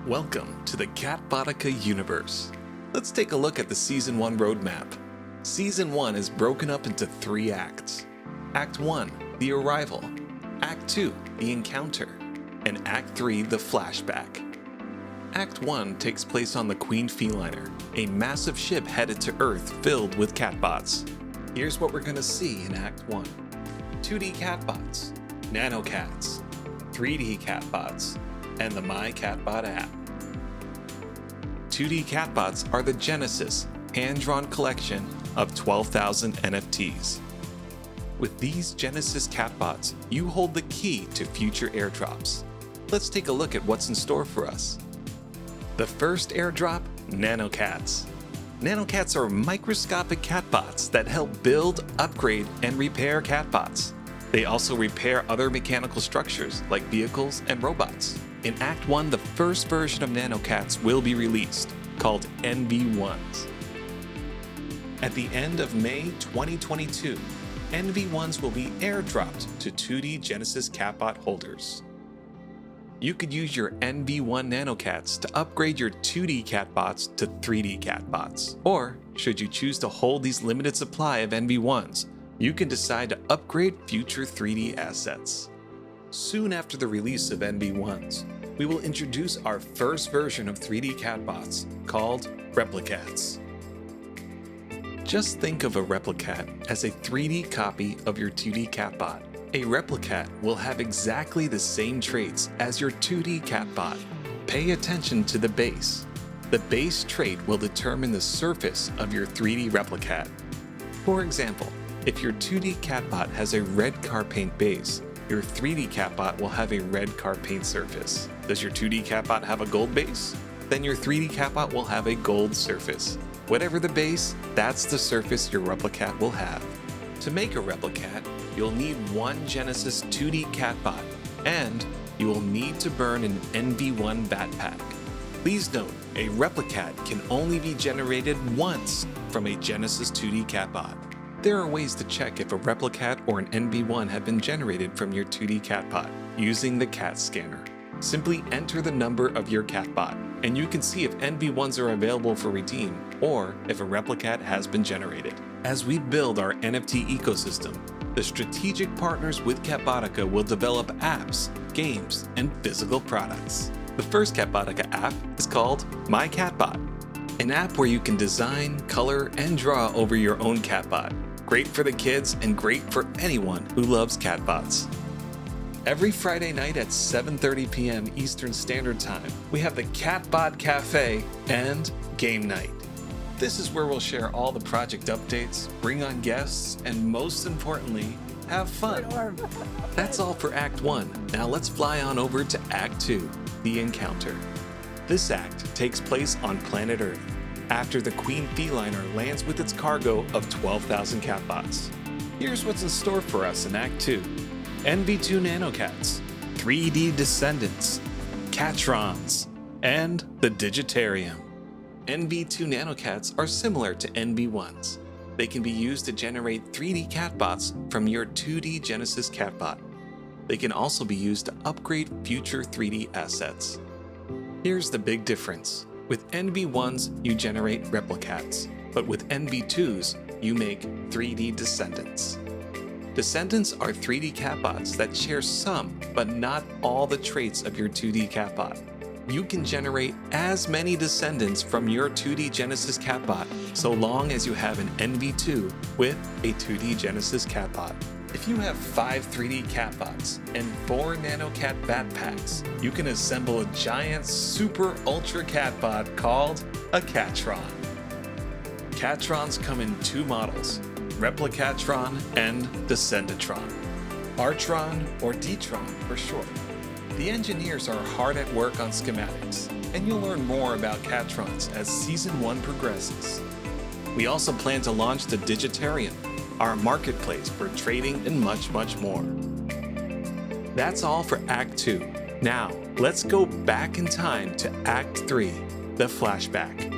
Welcome to the Catbotica universe. Let's take a look at the Season 1 roadmap. Season 1 is broken up into 3 acts. Act 1, The Arrival. Act 2, The Encounter. And Act 3, The Flashback. Act 1 takes place on the Queen Feliner, a massive ship headed to Earth filled with catbots. Here's what we're going to see in Act 1. 2D catbots, Nanocats, 3D catbots, and the My Catbot app. 2D catbots are the Genesis, hand-drawn collection of 12,000 NFTs. With these Genesis catbots, you hold the key to future airdrops. Let's take a look at what's in store for us. The first airdrop, Nanocats. Nanocats are microscopic catbots that help build, upgrade, and repair catbots. They also repair other mechanical structures like vehicles and robots. In Act 1, the first version of Nanocats will be released, called NV1s. At the end of May 2022, NV1s will be airdropped to 2D Genesis catbot holders. You could use your NV1 Nanocats to upgrade your 2D catbots to 3D catbots. Or, should you choose to hold these limited supply of NV1s, you can decide to upgrade future 3D assets. Soon after the release of NV1s, we will introduce our first version of 3D catbots called Replicats. Just think of a Replicat as a 3D copy of your 2D catbot. A Replicat will have exactly the same traits as your 2D catbot. Pay attention to the base. The base trait will determine the surface of your 3D Replicat. For example, if your 2D catbot has a red car paint base, your 3D catbot will have a red car paint surface. Does your 2D catbot have a gold base? Then your 3D catbot will have a gold surface. Whatever the base, that's the surface your Replicat will have. To make a Replicat, you'll need one Genesis 2D catbot, and you will need to burn an NV1 Batpack. Please note, a Replicat can only be generated once from a Genesis 2D catbot. There are ways to check if a Replicat or an NV1 have been generated from your 2D catbot using the cat scanner. Simply enter the number of your catbot, and you can see if NV1s are available for redeem or if a Replicat has been generated. As we build our NFT ecosystem, the strategic partners with Catbotica will develop apps, games, and physical products. The first Catbotica app is called My Catbot, an app where you can design, color, and draw over your own catbot. Great for the kids and great for anyone who loves catbots. Every Friday night at 7:30 p.m. Eastern Standard Time, we have the Catbot Cafe and Game Night. This is where we'll share all the project updates, bring on guests, and most importantly, have fun. That's all for Act 1. Now let's fly on over to Act 2, The Encounter. This act takes place on planet Earth, after the Queen Feliner lands with its cargo of 12,000 catbots. Here's what's in store for us in Act 2. NV2 Nanocats, 3D Descendants, Catrons, and the Digitarium. NV2 Nanocats are similar to NV1s. They can be used to generate 3D catbots from your 2D Genesis catbot. They can also be used to upgrade future 3D assets. Here's the big difference. With NV1s, you generate Replicats, but with NV2s, you make 3D Descendants. Descendants are 3D catbots that share some, but not all the traits of your 2D catbot. You can generate as many Descendants from your 2D Genesis catbot so long as you have an NV2 with a 2D Genesis catbot. If you have 5 3D catbots and 4 Nanocat Batpacks, you can assemble a giant super ultra catbot called a Catron. Catrons come in 2 models, Replicatron and Descendatron. Artron or Dtron for short. The engineers are hard at work on schematics, and you'll learn more about Catrons as Season 1 progresses. We also plan to launch the Digitarium, our marketplace for trading and much, much more. That's all for Act 2. Now, let's go back in time to Act 3, The Flashback.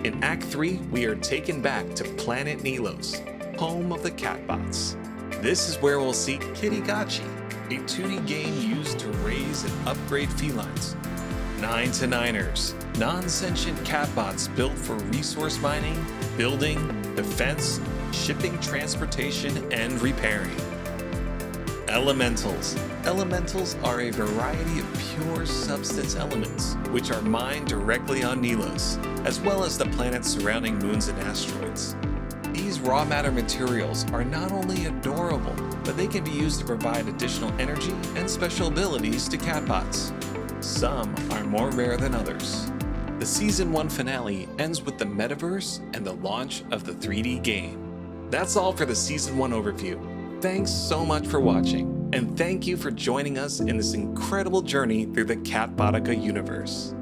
In Act 3, we are taken back to Planet Nilos, home of the catbots. This is where we'll see Kittygachi, a 2D game used to raise and upgrade felines. 9 to 9ers, non-sentient catbots built for resource mining, building, defense, shipping, transportation, and repairing. Elementals. Elementals are a variety of pure substance elements, which are mined directly on Nelos, as well as the planets surrounding moons and asteroids. These raw matter materials are not only adorable, but they can be used to provide additional energy and special abilities to catbots. Some are more rare than others. The Season 1 finale ends with the metaverse and the launch of the 3D game. That's all for the Season 1 overview. Thanks so much for watching, and thank you for joining us in this incredible journey through the Cat Botica universe.